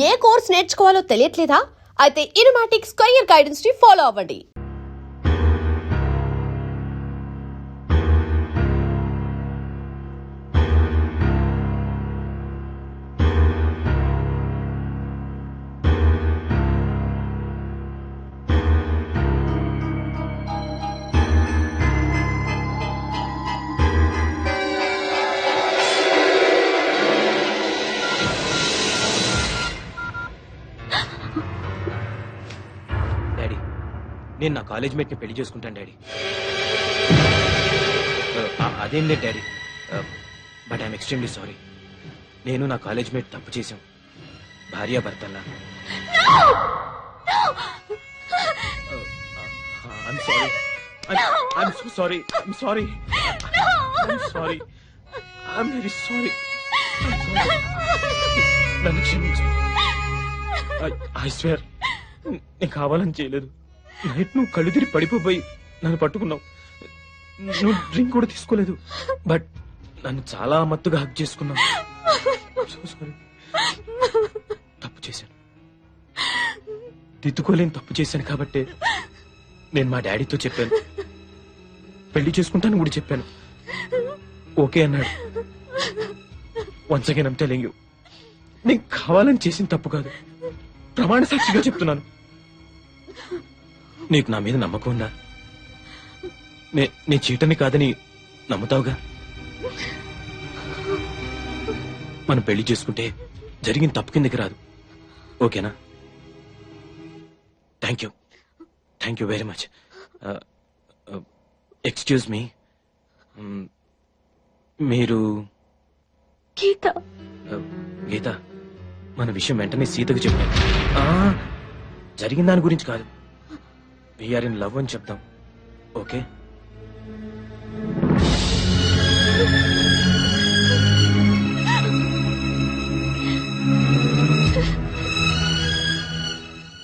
ఏ course నేర్చుకోవాలో తెలియట్లేదా? అయితే ఇనుమాటిక్స్ career guidance ని follow అవ్వండి. నేను నా కాలేజ్ మేట్ ని పెళ్లి చేసుకుంటాను డాడీ. అదేం లేదు daddy, but I'm extremely sorry. నేను నా కాలేజ్ మేట్ తప్పు చేశాం, భార్యాభర్తల్లా. I'm sorry. I'm so sorry. I'm sorry. I'm sorry. I'm very sorry. I'm sorry. నన్ను క్షమించు. I swear, నేను కావాలని చేయలేదు. నైట్ నువ్వు కళ్ళు తిరిగి పడిపోయి నన్ను పట్టుకున్నావు. నువ్వు డ్రింక్ కూడా తీసుకోలేదు, బట్ నన్ను చాలా మత్తుగా హక్ చేసుకున్నావు. సారీ, తప్పు చేశాను, తిట్టుకోలేని తప్పు చేశాను. కాబట్టి నేను మా డాడీతో చెప్పాను, పెళ్లి చేసుకుంటాను కూడా చెప్పాను. ఓకే అన్నాడు. Once again I'm telling you, నేను కావాలని చేసిన తప్పు కాదు, ప్రమాణ సాక్షిగా చెప్తున్నాను. నీకు నా మీద నమ్మకం ఉందా? నే చీటని కాదని నమ్ముతావుగా? మనం పెళ్లి చేసుకుంటే జరిగిన తప్పు కిందకి రాదు, ఓకేనా? Thank you very much. Excuse me, మీరు గీత? మన విషయం వెంటనే సీతకు చెప్పాను. జరిగిన దాని గురించి కాదు, వీఆర్ ఇన్ లవ్ అని చెప్తాం, ఓకే?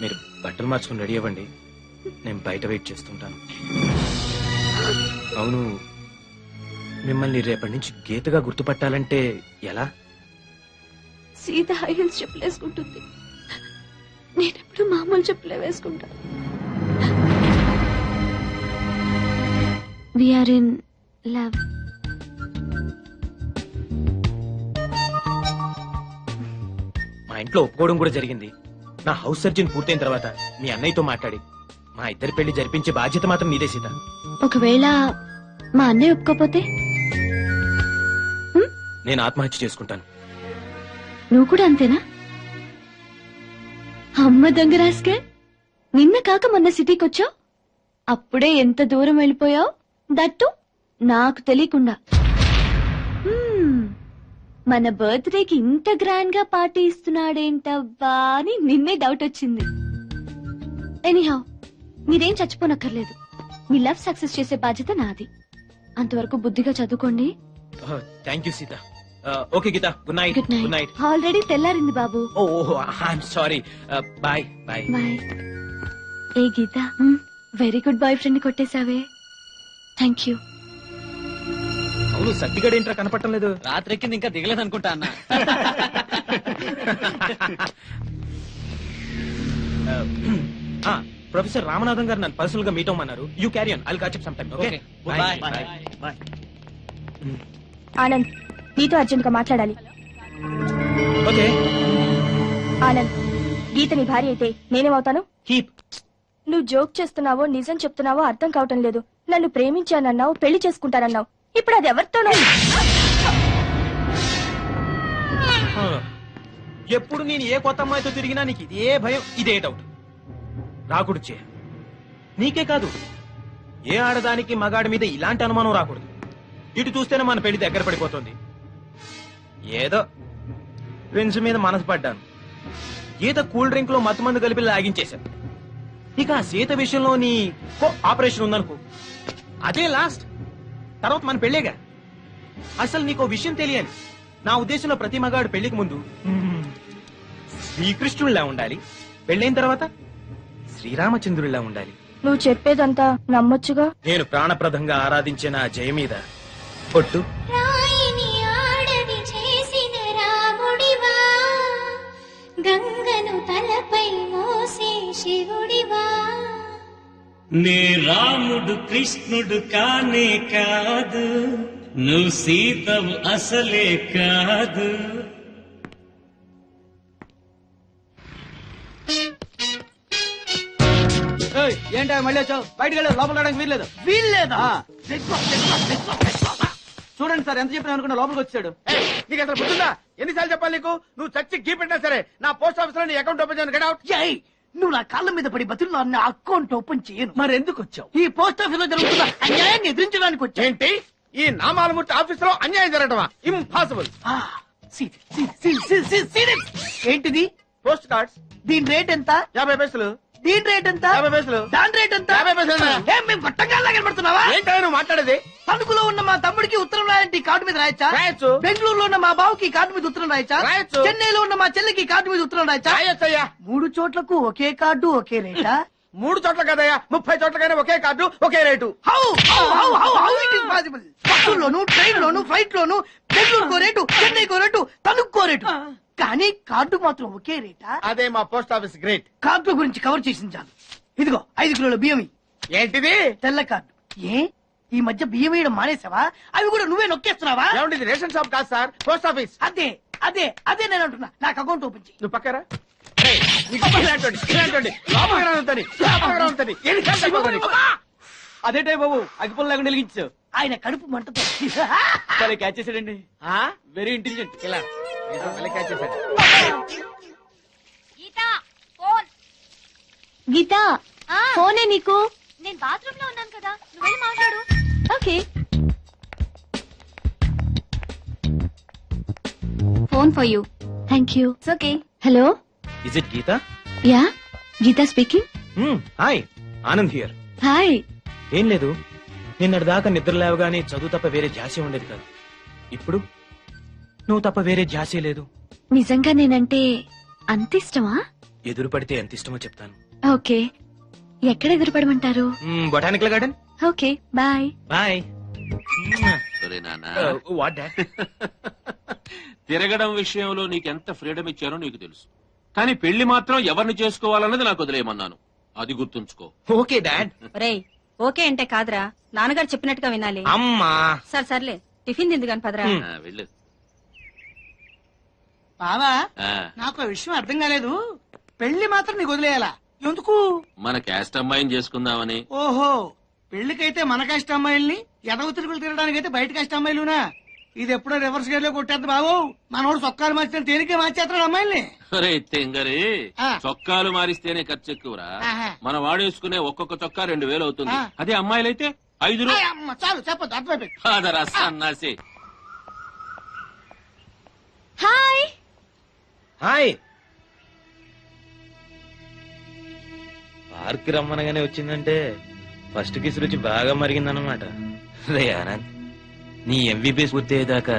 మీరు బట్టలు మార్చుకుని రెడీ అవ్వండి, నేను బయట వెయిట్ చేస్తుంటాను. అవును, మిమ్మల్ని రేపటి నుంచి గీతగా గుర్తుపట్టాలంటే ఎలా? సీత హై హీల్స్ చెప్పులేసుకుంటుంది, నేనెప్పుడు మామూలు చెప్పులే వేసుకుంటా. We are in love. మా ఇంట్లో ఒప్పుకోవడం కూడా జరిగింది. నా హౌస్ సర్జన్ పూర్తయిన తర్వాత మీ అన్నయ్యతో మాట్లాడి మా ఇద్దరి పెళ్లి జరిపించే బాధ్యత మాత్రం నీదే సీత. ఒకవేళ మా అన్నయ్య ఒప్పుకోపోతే నేను ఆత్మహత్య చేసుకుంటాను. నువ్వు కూడా అంతేనా? అమ్మ దొంగ రాస్కే, నిన్న కాక మొన్న సిటీకి వచ్చావు, అప్పుడే ఎంత దూరం వెళ్ళిపోయావు, దట్టు నాకు తెలియకుండా. మన బర్త్డేకి ఇంత గ్రాండ్ గా పార్టీ ఇస్తున్నాడేంటవ్వా అని నిన్నే డౌట్ వచ్చింది. ఎనీహౌ, మీరేం చచ్చిపోనక్కర్లేదు, మీ లవ్ సక్సెస్ చేసే బాధ్యత నాది. అంతవరకు బుద్ధిగా చదువుకోండి. Thank you Sita. Okay Geetha, good night. Good night. Already తెల్లారింది బాబు. I'm sorry. Bye bye. Bye. ఏ Geetha, very good boyfriend కొట్టేశావే. Thank you. అవును, సర్టిఫికేట్ ఏంట్రా కనపడటం లేదు? రాత్రెక్కింది ఇంకా దిగలేదు అనుకుంటా అన్న. ప్రొఫెసర్ రామనాథన్ గారు నన్ను పర్సనల్ గా మీట్ అవ్వమన్నారు. You carry on, I'll catch up some time. Okay bye. Bye. Anand, నీతో అర్జెంట్ గా మాట్లాడాలి. ఓకే ఆనంద్, గీత నీ భార్య అయితే నేనేమవుతాను? కీప్. నువ్వు జోక్ చేస్తున్నావో నిజం చెప్తున్నావో అర్థం కావటం లేదు. నన్ను ప్రేమించానన్నావు, పెళ్లి చేసుకుంటానన్నావు, ఇప్పుడు అది ఎవరితోనో. ఎప్పుడు నేను ఏ కొత్త అమ్మాయితో తిరిగినా నీకు ఇదే భయం, ఇదే డౌట్. రాకూడదు చే. నీకే కాదు, ఏ ఆడదానికి మగాడి మీద ఇలాంటి అనుమానం రాకూడదు. ఇటు చూస్తేనే మన పెళ్లి దగ్గర పడిపోతుంది. ఏదో ఫ్రెండ్స్ మీద మనసు పడ్డాను, గీత కూల్ డ్రింక్ లో మత్తు మందు కలిపి లాగించేశాను. ఇక ఆ సీత విషయంలో నీ ఆపరేషన్ ఉందనుకో, అదే లాస్ట్. తర్వాత మన పెళ్లేగా. అసలు నీకో విషయం తెలియని, నా ఉద్దేశంలో ప్రతి మగాడు పెళ్లికి ముందు శ్రీకృష్ణుడిలా ఉండాలి, పెళ్ళైన తర్వాత శ్రీరామచంద్రుడిలా ఉండాలి. నువ్వు చెప్పేదంతా నమ్మొచ్చుగా. నేను ప్రాణప్రదంగా ఆరాధించే నా జయ మీద పొట్టు. గంగను తలపై మోసే శివుడివా నే రాముడు కృష్ణుడు కానే కాదు, నువ్వు సీతవు అసలే కాదు. ఏంటో మళ్ళీ వచ్చావు? బయటకు వెళ్ళదు, లోపల రావడానికి వీల్లేదు. వీల్లేదా? చూడండి సార్, ఎంత చెప్పినా అనుకున్నా లోపలికి వచ్చాడు. నీకు అసలు బుద్ధిందా? ఎన్నిసార్లు చెప్పాలి నీకు? నువ్వు చచ్చి గీ పెట్టినా సరే నా పోస్ట్ ఆఫీస్ లో నీ అకౌంట్ ఓపెన్ చేయను. Get out. ఏయ్, నువ్వు నా కాళ్ళ మీద పడి బతులు నా అకౌంట్ ఓపెన్ చేయను. మరి ఎందుకు వచ్చావు? ఈ పోస్ట్ ఆఫీస్ లో జరుగుతున్న అన్యాయాన్ని ఎదిరించడానికి వచ్చా. ఏంటి ఈ నామాలమూర్తి ఆఫీస్ లో అన్యాయం జరగటమా? ఇంపాసిబుల్. ఏంటిది? పోస్ట్ కార్డ్స్ దీని రేట్ ఎంత? 50 పైసలు. దీని రేట్ ఎంత? 50 పైసలు. దాని రేట్ ఎంత? 50 పైసలు. ఏం మేము గొట్టంగా కనబడుతున్నావా? ఏంటో నువ్వు మాట్లాడేది? తణుకులో ఉన్న మా తమ్ముడికి ఉత్తరం రాయంటే కార్డు మీద రాయచ్చా? రాయొచ్చు. బెంగళూరులో ఉన్న మా బావుకి కార్డు మీద ఉత్తరం రాయచ్చా? రాయొచ్చు. చెన్నైలో ఉన్న మా చెల్లికి కార్డు మీద ఉత్తరం రాయచ్చా? రాయొచ్చయ్యా. 3 చోట్లకు ఒకే కార్డు ఒకే రేటా? 3 చోట్ల కదయ్యా, 30 చోట్లకైనా ఒకే కార్డు ఒకే rate. How it is possible? బస్సుల్లోను, ట్రైన్ లోను, ఫ్లైట్ లోను బెంగళూరుకో రేటు, చెన్నైకో రేటు, తణుక్కో రేటు, కానీ కార్డు మాత్రం ఒకే రేటా? అదే మా పోస్ట్ ఆఫీస్ గ్రేట్. కార్డు గురించి కవర్ చేసింది చాలు. ఇదిగో 5 కిలోల బియ్యం ఇయ్యి. ఏంటిది? తెల్ల కార్డు. ఏ ఈ మధ్య బియ్యం వేయడం మానేసావా? అవి కూడా నువ్వే నొక్కేస్తున్నావా? ఏమండి ఇది రేషన్ షాప్ కాదు సార్, పోస్ట్ ఆఫీస్. అదే అదే అదే నేను అంటున్నా. నాకు అకౌంట్ ఓపెన్ చెయ్యి. నువ్వు పక్కరా. ఏయ్, నీకు ఇలాంటోడి, ఇలాంటోడి. లోపలికి రానుంటని, లోపలికి రానుంటని. ఎన్నిసార్లు చెప్పాలి నీకు? అదేటే బాబు, అగ్గిపుల్ల లేకుండా వెలిగించావు. ఆయన కడుపు మంటతో సరే క్యాచ్ చేసాడండి. ఆ? Very intelligent. ఇలా ఏదో మళ్ళీ catch చేశాడు. గీత, ఫోనే నీకు. నేను బాత్రూమ్ లో ఉన్నాను కదా, నువ్వు వెళ్ళి మాట్లాడు. Okay. Phone for you. Thank you. Okay. Hello. Is it Geetha? Yeah, Geetha speaking. Hi, Anand here. Hi. ఏం లేదు, నిన్నటి దాకా నిద్ర లేవగానే చదువు తప్ప వేరే ధ్యాసే ఉండేది కాదు. ఇప్పుడు నువ్వు తప్ప వేరే ధ్యాసే లేదు. నిజంగా నేనంటే అంత ఇష్టమా? ఎదురు పడితే ఎంత ఇష్టమో చెప్తాను. ఓకే, ఎక్కడ ఎదురుపడమంటారు? Botanical garden. Okay, bye. Bye. ఒరే నాన్నా, వాట్ డాడ్? తిరగడం విషయంలో నీకెంత ఫ్రీడమ్ ఇచ్చానో నీకు తెలుసు, కానీ పెళ్లి మాత్రం ఎవరిని చేసుకోవాలన్నది నాకు వదిలేయమన్నాను. అది గుర్తుంచుకో. Okay dad. రేయ్, ఓకే అంటే కాదురా, నాన్నగారు చెప్పినట్టుగా వినాలి. అమ్మా. సర్లే, టిఫిన్ తింది కాని పదరా. వెళ్ళు. బావా, ఆ, నాకు ఆ విషయం అర్థం కాలేదు. పెళ్లి మాత్రం నీకు వదిలేయాలా? ఎందుకు? మన క్యాస్ట్ అమ్మాయిని చేసుకుందామని. ఓహో, పెళ్లికైతే మన కష్ట అమ్మాయిల్ని, ఎదవ తిరుగులు తిరగడానికైతే బయట కష్ట అమ్మాయిలునా? ఇది ఎప్పుడో రివర్స్ గేర్ లో కొట్టేద్దు బాబు. మనోడు సొక్కాలు మార్చిన తేలికే మార్చేస్తాడు అమ్మాయిల్ని. ఒరే తెంగరి, ఆ. చొక్కాలు మారిస్తేనే ఖర్చు ఎక్కువరా. ఆహా. మనం వాడేసుకునే ఒక్కొక్క చొక్కా 2000 అవుతుంది. ఆ. అదే అమ్మాయిలైతే 5 ఆయ్ అమ్మ, చాలు చెప్పొద్దు, అర్థమైపోయింది. అదరా సన్నాసి. హాయ్. హాయ్. పార్క్ రమ్మనగానే వచ్చిందంటే ఫస్ట్ కిస్ రుచి బాగా మరిగిందన్నమాట. రే ఆనంద్, నీ ఎంబీబీఎస్ పూర్తయ్యేదాకా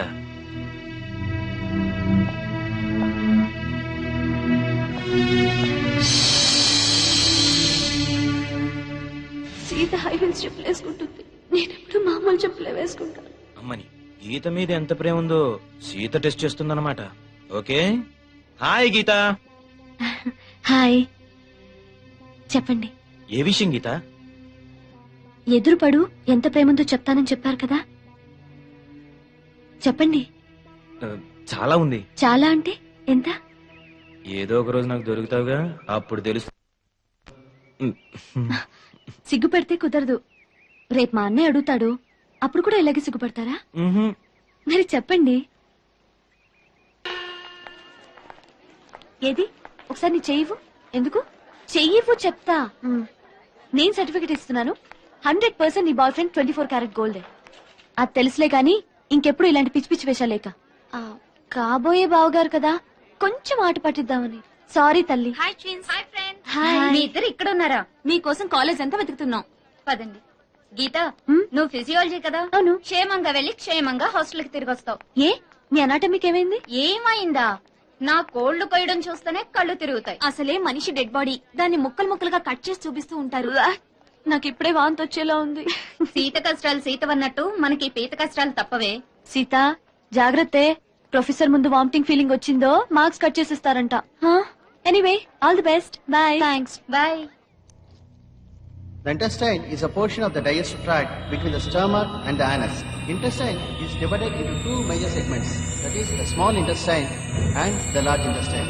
సీత హై హీల్స్ చెప్పులు వేసుకుంటుంది, నేనెప్పుడు మామూలు చెప్పులే వేసుకుంటాను. అమ్మని గీత మీద ఎంత ప్రేమ ఉందో సీత టెస్ట్ చేస్తుందన్నమాట. ఓకే. హాయ్ గీత. హాయ్. చెప్పండి. ఏ విషయం గీత? ఎదురుపడు, ఎంత ప్రేమంతో చెప్తానని చెప్పారు కదా, చెప్పండి. చాలా ఉంది. చాలా అంటే ఎంత? ఏదో ఒక రోజు నాకు దొరుకుతావుగా, అప్పుడు తెలుసు. సిగ్గుపడితే కుదరదు. రేపు మా అన్నయ్య అడుగుతాడు, అప్పుడు కూడా ఇలాగే సిగ్గుపడతారా? మరి చెప్పండి. ఏది, ఒకసారి నీ చెయ్యివు. ఎందుకు? చెయ్యివు చెప్తా. నేను సర్టిఫికెట్ ఇస్తున్నాను, 100% నీ బాయ్ ఫ్రెండ్ 24 క్యారెట్ గోల్డ్. అది తెలుసులే గాని ఇంకెప్పుడు ఇలాంటి పిచ్చి పిచ్చి వేషాలేక. కాబోయే బావగారు కదా, కొంచెం ఆట పట్టిద్దామని. సారీ తల్లి. Hi twins. Hi friends. Hi. మీ ఇద్దరు ఇక్కడ ఉన్నారా? మీకోసం కాలేజ్ అంతా వెతుకుతున్నాం. పదండి. గీత, నువ్వు ఫిజియాలజీ కదా? అవును. క్షేమంగా వెళ్ళి క్షేమంగా హాస్టల్ కి తిరిగి వస్తావు. ఏ, మీ అనాటమీకి ఏమైంది? ఏమైందా? నా కోళ్లు కొయ్యడం చూస్తేనే కళ్ళు తిరుగుతాయి. అసలే మనిషి డెడ్ బాడీ, దాన్ని ముక్కలు ముక్కలుగా కట్ చేసి చూపిస్తూ ఉంటారు. నాకు ఇప్పుడే వాంతి వచ్చేలా ఉంది. సీత కష్టాలు సీతవన్నట్టు మనకి పీత కష్టాలు తప్పవే. సీత జాగ్రత్తే, ప్రొఫెసర్ ముందు వామిటింగ్ ఫీలింగ్ వచ్చిందో మార్క్స్ కట్ చేసిస్తారంట. Anyway all the best bye. Thanks bye. The intestine is a portion of the digestive tract between the stomach and the anus. Intestine is divided into two major segments, that is the small intestine and the large intestine.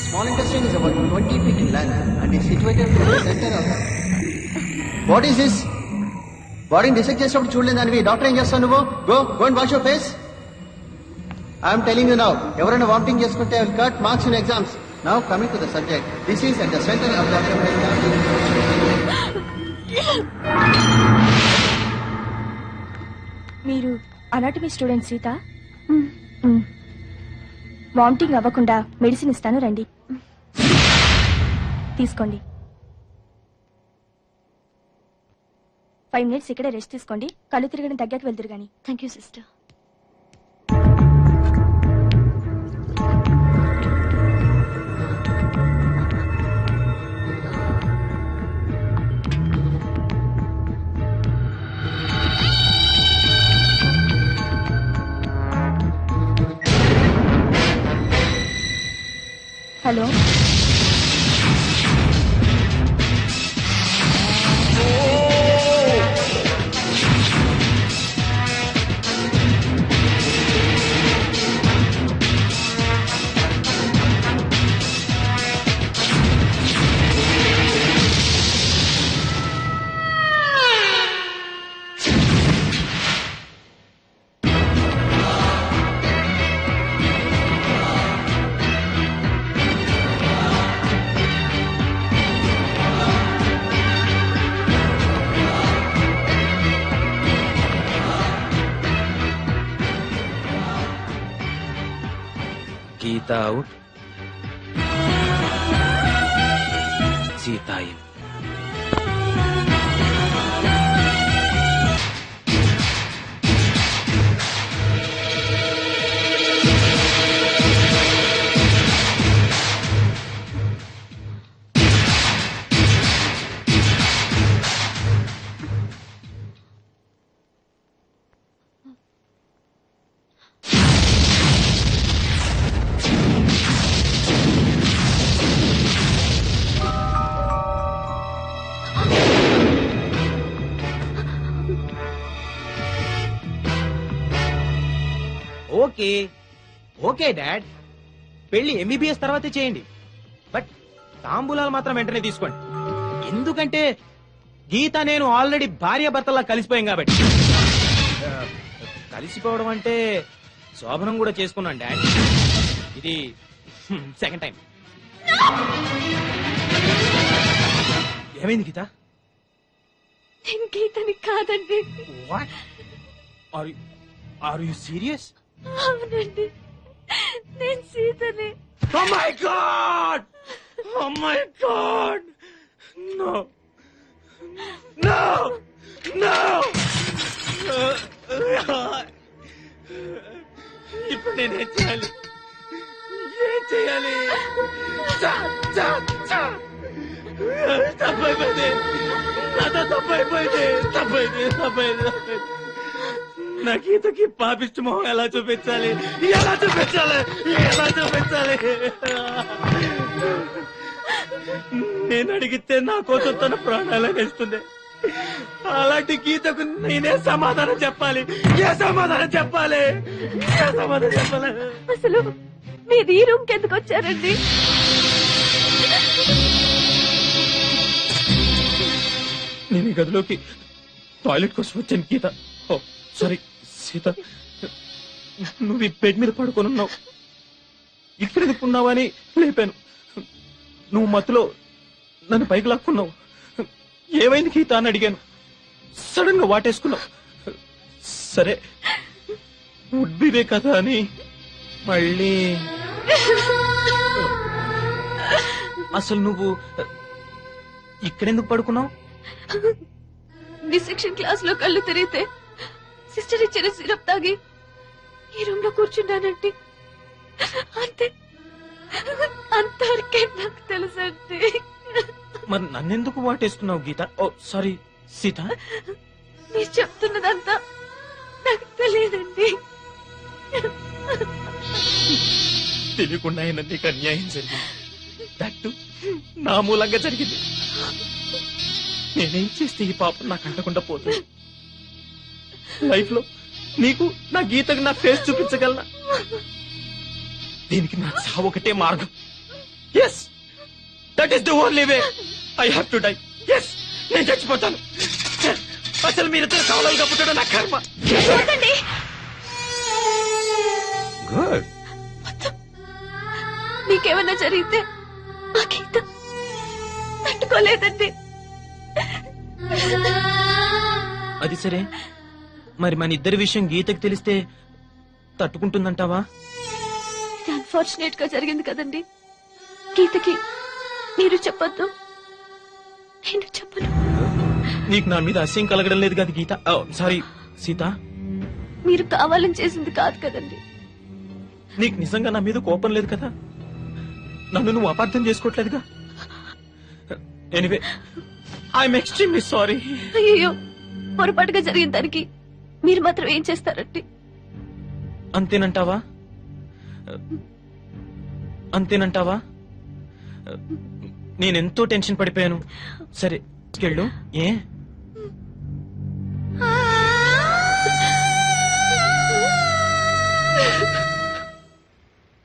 Small intestine is about 20 feet in length and is situated in the center of the... What is this? Body dissect చేసినప్పుడు చూడలేదానివి doctor ఏం చేస్తావు నువ్వు? Go and wash your face. I am telling you now, ఎవరైనా vomiting చేసుకుంటే I will cut marks in exams. Now coming to the subject, this is at the center of the abdominal cavity. మీరు anatomy student Sita? Vomiting అవ్వకుండా medicine ఇస్తాను రండి. తీసుకోండి. 5 minutes ఇక్కడే rest తీసుకోండి. కళ్ళు తిరగడం తగ్గాక వెళ్తురు గాని. Thank you sister. Hello, Geetha out, Sita in. Okay okay dad, పెళ్లి ఎంబీబీఎస్ తర్వాతే చేయండి, బట్ తాంబూలాలు మాత్రం వెంటనే తీసుకోండి. ఎందుకంటే గీత నేను ఆల్రెడీ భార్య భర్తలా కలిసిపోయాం కాబట్టి. కలిసిపోవడం అంటే శోభనం కూడా చేసుకున్నాను డాడ్. ఇది సెకండ్ టైం. ఏమైంది గీత? నేను గీతని కాదండి. What are you serious? అవునండి, నేను సీతని. Oh my God! Oh my God! No! No! No! ఇప్పుడు నేనేం చేయాలి? ఏం చేయాలి? తప్పైపోయింది, నాతో తప్పైపోయింది. నా గీతకి పాపిష్టి మొహం ఎలా చూపించాలి? నేను అడిగితే నా కోసం తన ప్రాణాలు వేస్తుంది. అలాంటి గీతకు నేనే సమాధానం చెప్పాలి? అసలు మీరు ఈ రూమ్ కి ఎందుకు వచ్చారండి? నేను ఈ గదిలోకి టాయిలెట్ కోసం వచ్చాను గీత. సారీ సీత, నువ్వు ఈ బెడ్ మీద పడుకొనున్నావు, ఇక్కడ ఎదుకున్నావని లేపాను. నువ్వు మత్తులో నన్ను పైకి లాక్కున్నావు. ఏమైంది గీత అని అడిగాను. సడన్ గా వాటేసుకున్నావు. సరే ఉడ్బివే కదా అని మళ్ళీ. అసలు నువ్వు ఇక్కడెందుకు పడుకున్నావు? డిసెక్షన్ క్లాస్ లో కళ్ళు తిరిగితే సిస్టర్ ఇచ్చిన సిరప్ తాగి ఈ రూమ్ లో కూర్చున్నానండి. అంతే, అంతవరకే నాకు తెలుసండి. మరి నన్నెందుకు వాటేసుకున్నావు గీత? ఓ సారీ సీత. మీరు చెప్తున్నదంతా నాకు తెలియదండి. తెలియకుండా అయినా నీకు అన్యాయం జరిగింది. దట్టు నా మూలంగా జరిగింది. నేనేం చేస్తే ఈ పాపం నాకు అంటకుండా పోతుంది? లైఫ్ లో నీకు నా గీతకు నా ఫేస్ చూపించగలనా? దీనికి నా చావు ఒకటే మార్గం. Yes, that is the only way. I have to die. Yes, నేను చచ్చిపోతాను. అసలు మీరిద్దరు కావాలని పుట్టడం నా కర్మ. గుడ్. మీకేమన్నా జరిగితే ఆ గీత తట్టుకోలేదండి. అది సరే, మరి మన ఇద్దరి విషయం గీతకి తెలిస్తే తట్టుకుంటుందంటావా? ఇది అన్ఫార్చునేట్ గా జరిగింది కదండి. గీతకి మీరు చెప్పొద్దు, నేను చెప్పను. నీకు నా మీద అసహ్యం కలగడం లేదు కదా గీత? సారీ సీత. మీరు కావాలని చేసింది కాదు కదండి. నీకు నిజంగా నా మీద కోపం లేదు కదా? నన్ను నువ్వు అపార్థం చేసుకోవట్లేదుగా? Anyway, I'm extremely sorry. అయ్యో, పొరపాటుగా జరిగిన దానికి మీరు మాత్రం ఏం చేస్తారండి? అంతేనంటావా? అంతేనంటావా? నేనెంతో టెన్షన్ పడిపోయాను. సరే వెళ్ళు. ఏ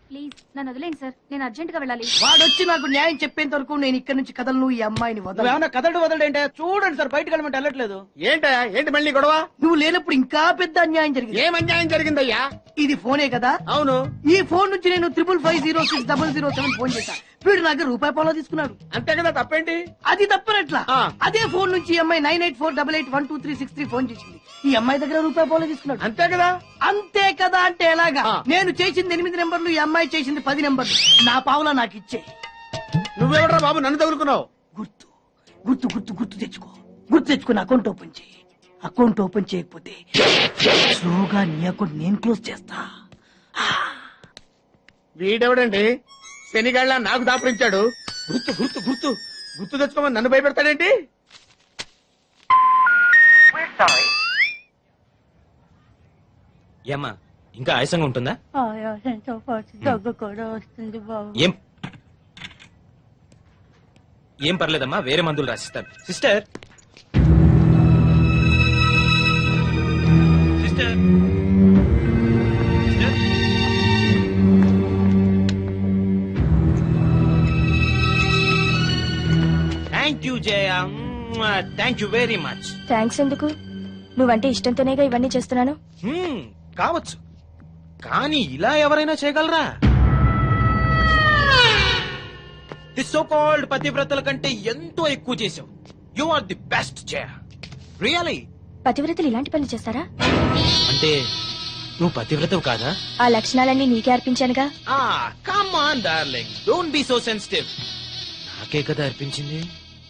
ప్లీజ్ నన్ను వదిలేండి సార్, నేను అర్జెంట్ గా వెళ్ళాలి. వాడొచ్చి నాకు న్యాయం చెప్పేంత వరకు నేను ఇక్కడ నుంచి కదలను. ఈ అమ్మాయిని వదలను. ఏమన్నా కదలడు వదలడేంటే? చూడండి సార్, బయటకు వెళ్ళమంటే వెళ్ళట్లేదు. ఏంటయ్యా, ఏంటి మళ్ళీ గొడవ? నువ్వు లేనప్పుడు ఇంకా పెద్ద అన్యాయం జరిగింది. ఏం అన్యాయం జరిగిందయ్యా? ఇది ఫోనే కదా? అవును. ఈ ఫోన్ నుంచి నేను 555060007 ఫోన్ చేశాను. వీడు నాకు ₹1 తీసుకున్నాడు. అంతే కదా, తప్పేంటి? అది తప్పనట్లా. ఆ. అదే ఫోన్ నుంచి ఈ అమ్మాయి 9848812363 ఫోన్ చేసింది. ఈ అమ్మాయి దగ్గర ₹1 తీసుకున్నాడు. అంతే కదా. అంతే కదా అంటే ఎలాగా? ఆ. నేను చేసింది 8 నెంబర్లు, ఈ అమ్మాయి చేసింది 10 నెంబర్లు. నా పావులా నాకు ఇచ్చే. నువ్వెవడరా బాబు నన్ను తగులుకున్నావు? గుర్తు గుర్తు గుర్తు గుర్తు తెచ్చుకో. గుర్తు తెచ్చుకుని అకౌంట్ ఓపెన్ చేయి. అకౌంట్ ఓపెన్ చేయకపోతే స్లోగా నీ అకౌంట్ నేను క్లోజ్ చేస్తా. వీడెవడండి శనిగాళ్ళ నాకు దాపరించాడు? గుర్తు గుర్తు గుర్తు గుర్తు తెచ్చుకోమని నన్ను భయపెడతాడేంటి? ఏమ్మా, ఇంకా ఆయాసంగా ఉంటుందా? ఆయాసంతో పాటు దగ్గు కూడా వస్తుంది బాబు. ఏం పర్లేదమ్మా, వేరే మందులు రాసిస్తాను. Sister sister thank you Jaya. Thank you very much. Thanks ఎందుకు? నువ్వంటే ఇష్టంతోనేగా ఇవన్నీ చేస్తున్నాను. కావచ్చు, కానీ ఇలా ఎవరైనా చేయగలరా? ది సో కాల్డ్ పతివ్రతల కంటే ఎంతో ఎక్కువ చేసావు. You are the best Jaya, really. పతివ్రతలు ఇలాంటి పనులు చేస్తారా? అంటే నువ్వు పతివ్రతవు కాదా? ఆ లక్షణాలన్నీ నీకే అర్పించానుగా. Come on darling, don't be so sensitive. నాకే కదా అర్పించింది.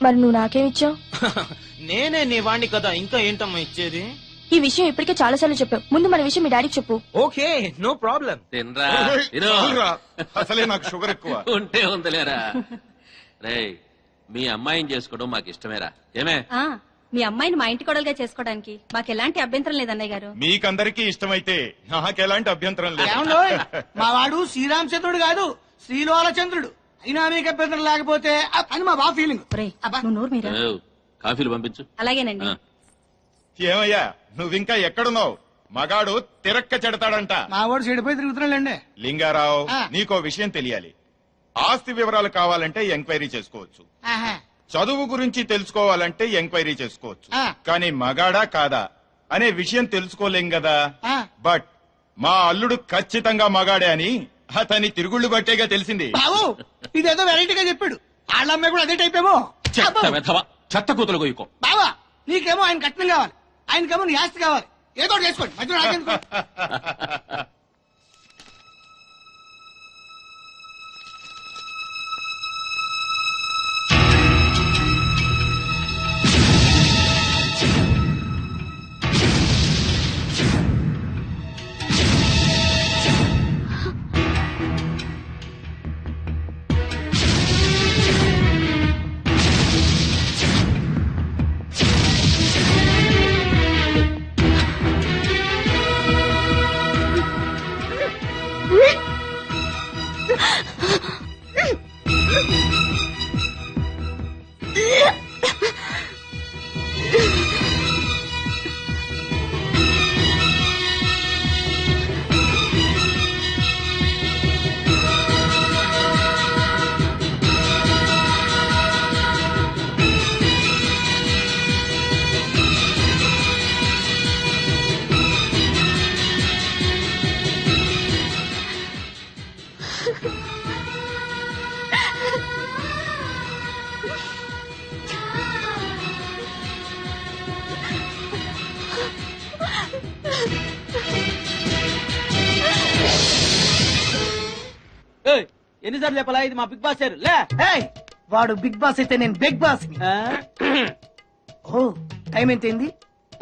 మరి నువ్వు నాకేమిచ్చావు? నేనే నీ వాణ్ణి కదా, ఇంకా ఏంటమ్మా ఇచ్చేది? ఈ విషయం ఇప్పటికే చాలా సార్లు చెప్పావు. ముందు మన విషయం మీ డాడీకి చెప్పు. Okay, no problem. తినరా అసలే నాకు షుగర్ ఎక్కువ. ఉంటే ఉందిలేరా. రేయ్, మీ అమ్మాయిని చేసుకోవడం మాకు ఇష్టమేరా. ఏమే? మీ అమ్మాయిని మా ఇంటి కొడలుగా చేసుకోవడానికి మాకు ఎలాంటి అభ్యంతరం లేదు అన్నయ్య గారు. మీకందరికీ ఇష్టమైతే నాకెలాంటి అభ్యంతరం లేదు. ఏమండోయ్, మా వాడు శ్రీరామచంద్రుడు కాదు, శ్రీలోలచంద్రుడు. అయినా మీకు అభ్యంతరం లేకపోతే అని మా బాబు ఫీలింగ్. ఓ, కాఫీలు పంపించు. అలాగేనండి. ఏమయ్యా, నువ్వింకా ఎక్కడున్నావు? మగాడు తిరక్క చెడతాడంట. మా వాడు చెడిపోయి తిరుగుతున్నాడండి. లింగారావు, ఆ. నీకో విషయం తెలియాలి. ఆస్తి వివరాలు కావాలంటే ఎంక్వైరీ చేసుకోవచ్చు. ఆహా. చదువు గురించి తెలుసుకోవాలంటే ఎంక్వైరీ చేసుకోవచ్చు. ఆ. కానీ మగాడా కాదా అనే విషయం తెలుసుకోలేం కదా. ఆ. బట్ మా అల్లుడు ఖచ్చితంగా మగాడే అని అతని తిరుగుళ్ళు బట్టేగా తెలిసింది. బాబు, ఇదేదో వెరైటీగా చెప్పాడు. వాళ్ళ అమ్మాయి కూడా అదే టైప్ ఏమో. చెత్త వెధవ, చెత్త కూతురు గోయికో. బావా, నీకేమో ఆయన కట్నం కావాలి, ఆయనకేమో నీ ఆస్తి కావాలి. ఏదో ఒకటి చేసుకోండి, మధ్యలో నాకెందుకు? ఎన్నిసార్లు చెప్పాలా ఇది మా బిగ్ బాస్ సార్ లే. ఏయ్, వాడు బిగ్ బాస్ అయితే నేను బిగ్ బాస్ ని. ఆ? ఓ టైం ఎంతైంది?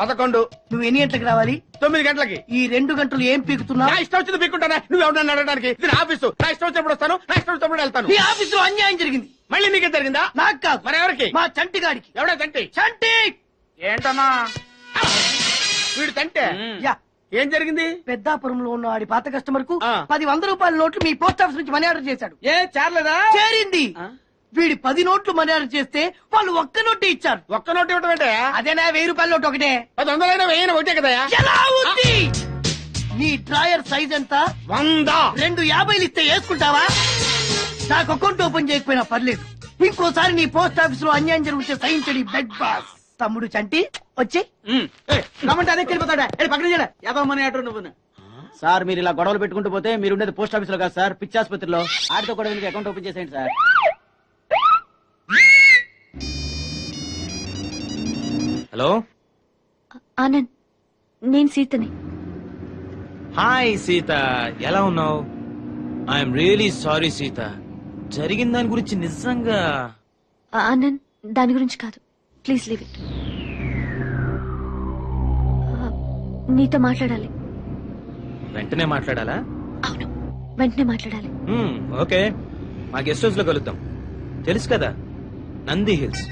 11. నువ్వు ఎన్ని గంటలకు రావాలి? 9 గంటలకి. ఈ 2 గంటలు ఏం పీకుతున్నావు? నా ఇష్టం వచ్చింది పీక్కుంటానా? నువ్వు ఎవరన్నా అడగడానికి? ఇది నా ఆఫీసు. నా ఇష్టం వచ్చినప్పుడు వస్తాను, నా ఇష్టం వచ్చినప్పుడు వెళ్తాను. ఈ ఆఫీసులో అన్యాయం జరిగింది. మళ్ళీ నీకే జరిగిందా? నాకు కాదు, మరి ఎవరికి? మా చంటి గాడికి. ఎవడా తంటి? చంటి ఏంటన్నా వీడు తంటే? యా, ఏం జరిగింది? పెద్దాపురంలో ఉన్న వాడి పాత కస్టమర్ కు ఆ. 10 రూపాయల నోట్లు మీ పోస్ట్ ఆఫీస్ నుంచి మనీ ఆర్డర్ చేశాడు. ఏ చేరలేదా? చేరింది. వీడి 10 నోట్లు మనీ ఆర్డర్ చేస్తే వాళ్ళు ఒక్క నోటు ఇచ్చారు. ఒక్క నోటు ఇవ్వటం అంటే అదేనా 1000 రూపాయల నోటు ఒకటే. 100 వెయ్యి ఒకటే కదా? ఎలా ఉంది? నీ డ్రాయర్ సైజ్ ఎంత? 100. 2 50 ఇస్తే వేసుకుంటావా? నాకు అకౌంట్ ఓపెన్ చేయకపోయినా పర్లేదు. ఇంకోసారి నీ పోస్ట్ ఆఫీస్ లో అన్యాయం జరిగితే సహించడి బెగ్ బాస్. తమ్ముడు చంటి వచ్చి రమ్మంటే అదే వెళ్ళిపోతాడా? పక్కన చేయడా యాదవ్ మనీ ఆర్డర్ నువ్వు. సార్ మీరు ఇలా గొడవలు పెట్టుకుంటూ పోతే మీరు ఉండేది పోస్ట్ ఆఫీస్ లో కాదు సార్, పిచ్చి ఆసుపత్రిలో. ఆడితో కూడా మీకు అకౌంట్ ఓపెన్ చేసేయండి సార్. హలో, ఆనంద్, నేను సీతని. హాయ్ సీత, ఎలా ఉన్నావు? ఐఎమ్ రియలీ సారీ సీత, జరిగిన దాని గురించి నిజంగా. ఆనంద్, దాని గురించి కాదు, ప్లీజ్ లీవ్ ఇట్. నీతో మాట్లాడాలి. వెంటనే మాట్లాడాలా? అవును, వెంటనే మాట్లాడాలి. ఓకే, మా గెస్ట్ హౌస్ లో కలుద్దాం. తెలుసు కదా, నంది హిల్స్.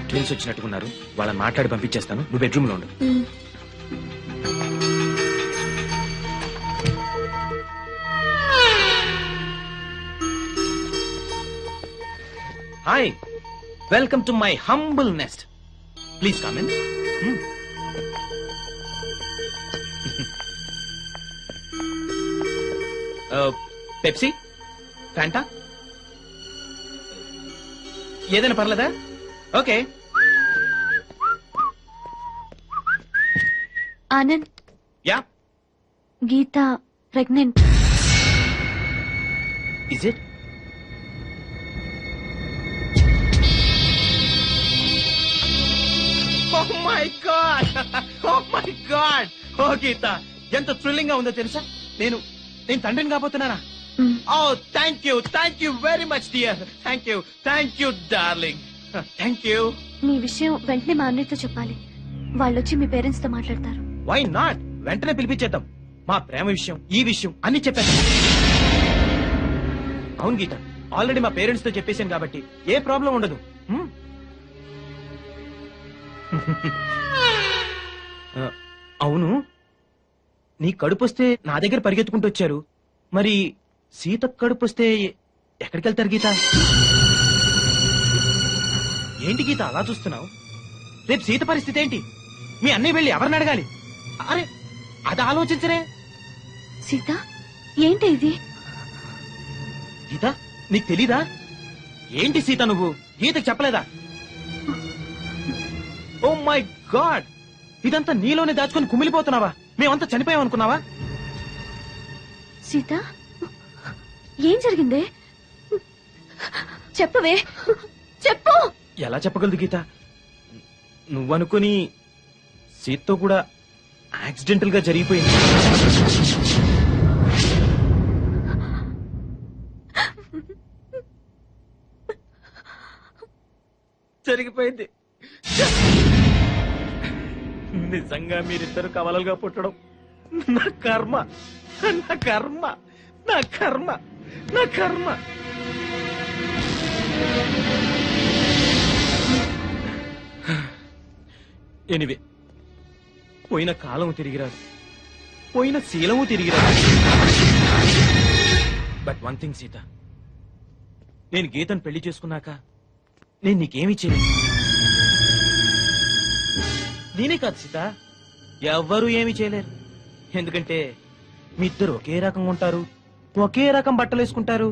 ట్విన్స్ వచ్చినట్టుకున్నారు, వాళ్ళని మాట్లాడి పంపించేస్తాను. నువ్వు బెడ్రూమ్ లో ఉండు. Hi, welcome to my humble nest. Please come in. Pepsi, Fanta, ఏదైనా పర్లేదా? Okay. Anand, yeah, Geetha pregnant. Is it? Oh my God! Oh my God! ఓ గీత, ఎంత థ్రిల్లింగ్ గా ఉందో తెలుసా? నేను తండ్రిని కాబోతున్నానా? Oh thank you very much dear. Thank you darling. Thank you. నీ విషయం వెంటనే మా అన్నయ్యతో చెప్పాలి. వాళ్ళొచ్చి మీ పేరెంట్స్ తో మాట్లాడతారు. Why not? వెంటనే పిలిపించేద్దాం. మా ప్రేమ విషయం, ఈ విషయం అన్ని చెప్పేద్దాం. అవును గీత, ఆల్రెడీ మా పేరెంట్స్ తో చెప్పేశాను కాబట్టి ఏ ప్రాబ్లం ఉండదు. అవును, నీ కడుపొస్తే నా దగ్గర పరిగెత్తుకుంటూ వచ్చారు. మరి సీత కడుపొస్తే ఎక్కడికి వెళ్తారు గీత? ఏంటి గీత అలా చూస్తున్నావు? రేపు సీత పరిస్థితి ఏంటి? మీ అన్నయ్య వెళ్ళి ఎవరిని అడగాలి? అరే, అది ఆలోచించరే. సీత, ఏంటి ఇది? గీత, నీకు తెలీదా? ఏంటి సీత, నువ్వు గీతకు చెప్పలేదా? ఓ మై గాడ్, ఇదంతా నీలోనే దాచుకొని కుమిలిపోతున్నావా? మేమంతా చనిపోయామనుకున్నావా? సీత, ఏం జరిగిందే? చెప్పవే, చెప్పు. ఎలా చెప్పగలదు గీత? నువ్వనుకుని సీతతో కూడా యాక్సిడెంటల్ గా జరిగిపోయింది. జరిగిపోయింది. నిజంగా మీరిద్దరు కవలలుగా పుట్టడం నా కర్మ, నా కర్మ, నా కర్మ, నా కర్మ. ఎనివే, పోయిన కాలం తిరిగిరాదు, పోయిన శీలము తిరిగిరాదు. బట్ వన్ థింగ్ సీత, నేను గీతను పెళ్లి చేసుకున్నాక నేను నీకేమీ చేయలేదు. నేనే కాదు సీత, ఎవ్వరూ ఏమీ చేయలేరు. ఎందుకంటే మీ ఇద్దరు ఒకే రకంగా ఉంటారు, ఒకే రకం బట్టలు వేసుకుంటారు,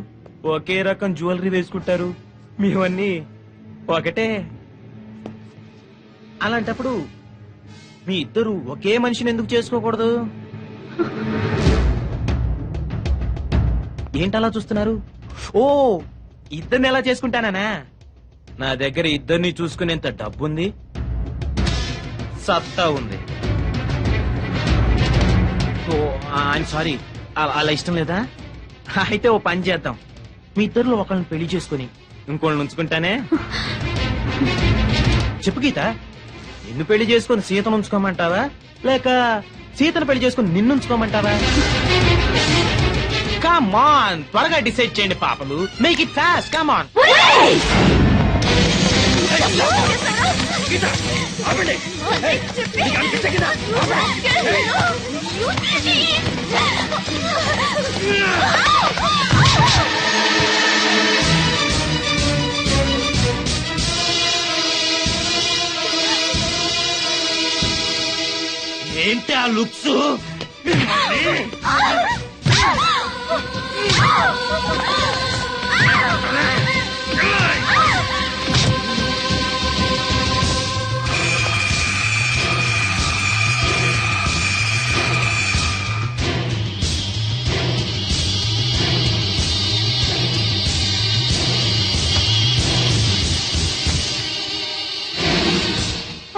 ఒకే రకం జ్యువెలరీ వేసుకుంటారు, మీవన్నీ ఒకటే. అలాంటప్పుడు మీ ఇద్దరు ఒకే మనిషిని ఎందుకు చేసుకోకూడదు? ఏంటలా చూస్తున్నారు? ఓ, ఇద్దరిని ఎలా చేసుకుంటానా? నా దగ్గర ఇద్దరిని చూసుకునేంత డబ్బుంది, సత్తా ఉంది. ఓ ఐఎమ్ సారీ, అలా ఇష్టం లేదా? అయితే ఓ పని చేద్దాం, మీ ఇద్దరిలో ఒకళ్ళని పెళ్లి చేసుకుని ఇంకోళ్ళని ఉంచుకుంటానే. చెప్పు గీత, నిన్ను పెళ్లి చేసుకుని సీతను ఉంచుకోమంటావా, లేక సీతను పెళ్లి చేసుకుని నిన్ను ఉంచుకోమంటావా? కమ్ ఆన్, త్వరగా డిసైడ్ చేయండి పాపలు. Make it fast, come on. ఏంటి ఆ లుక్స్?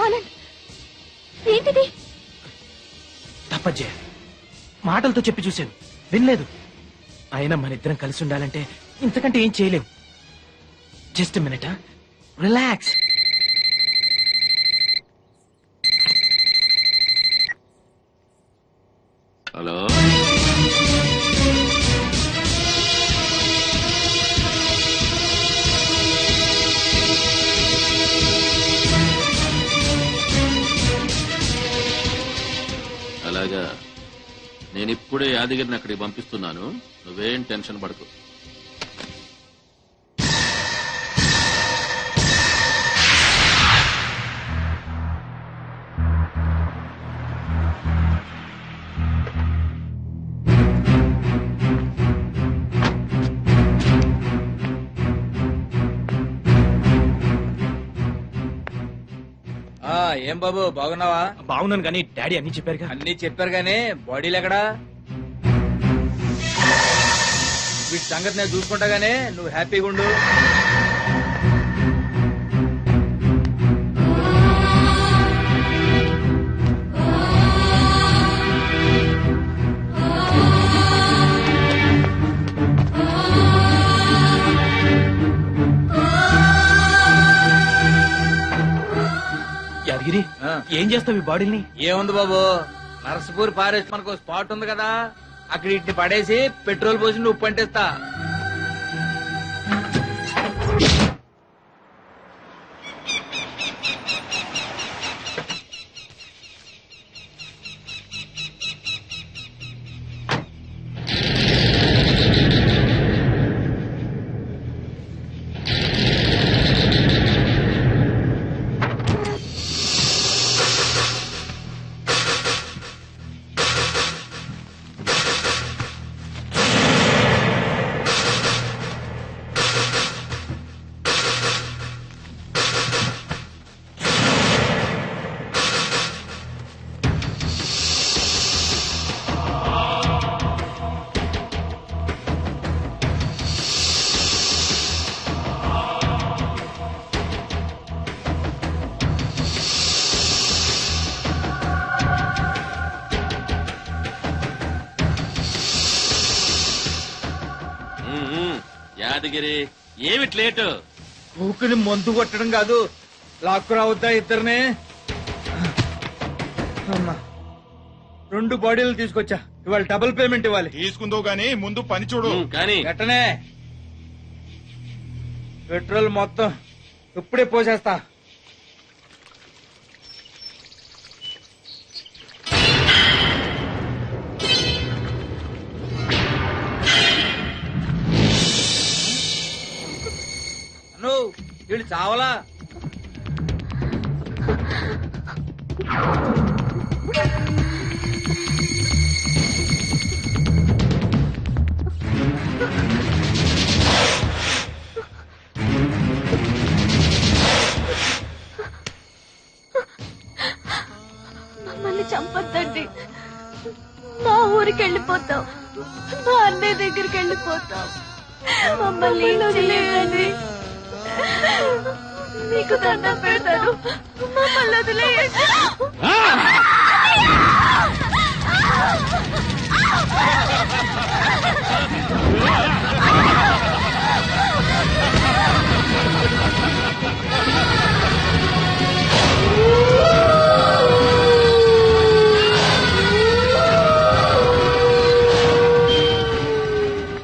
ఆనంద్, ఏంటిది? తప్పజ్జే, మాటలతో చెప్పి చూశాను, వినలేదు. అయినా మన ఇద్దరం కలిసి ఉండాలంటే ఇంతకంటే ఏం చేయలేం. Just minute, relax. హలో, అలాగా, నేను ఇప్పుడే యాదగిరిని అక్కడికి పంపిస్తున్నాను, నువ్వేం టెన్షన్ పడకు. ఏం బాబు, బాగున్నావా? బాగున్నాను కానీ డాడీ అన్ని చెప్పారుగా. అన్ని చెప్పారు గానీ బాడీలు ఎక్కడా? వీటి సంగతి నేను చూసుకుంటా గానీ నువ్వు హ్యాపీగా ఉండు. యాదగిరి, ఏం చేస్తావు ఈ బాడీని? ఏముంది బాబు, నర్సపూర్ ఫారెస్ట్ మనకు స్పాట్ ఉంది కదా, అక్కడ ఇట్టి పడేసి పెట్రోల్ పోసి నువ్వు పంటేస్తా. యాదగిరి, ఏమిటి లేటు? ఊపిని మందు కొట్టడం కాదు, లాక్కు రావద్దా ఇద్దరిని? అమ్మా, 2 బాడీలు తీసుకొచ్చా, ఇవాళ డబుల్ పేమెంట్ ఇవ్వాలి. తీసుకుందో గానీ ముందు పని చూడు. కానీ వెంటనే పెట్రోల్ మొత్తం ఇప్పుడే పోసేస్తా. వీళ్ళు చావలా. మమ్మల్ని చంపొద్దండి. మా ఊరికి వెళ్ళిపోతాం, మా అన్నయ్య దగ్గరికి వెళ్ళిపోతాం. మమ్మల్ని వదిలేయండి. మీకు దండం పెడతాను, మమ్మల్ని వదిలేయండి.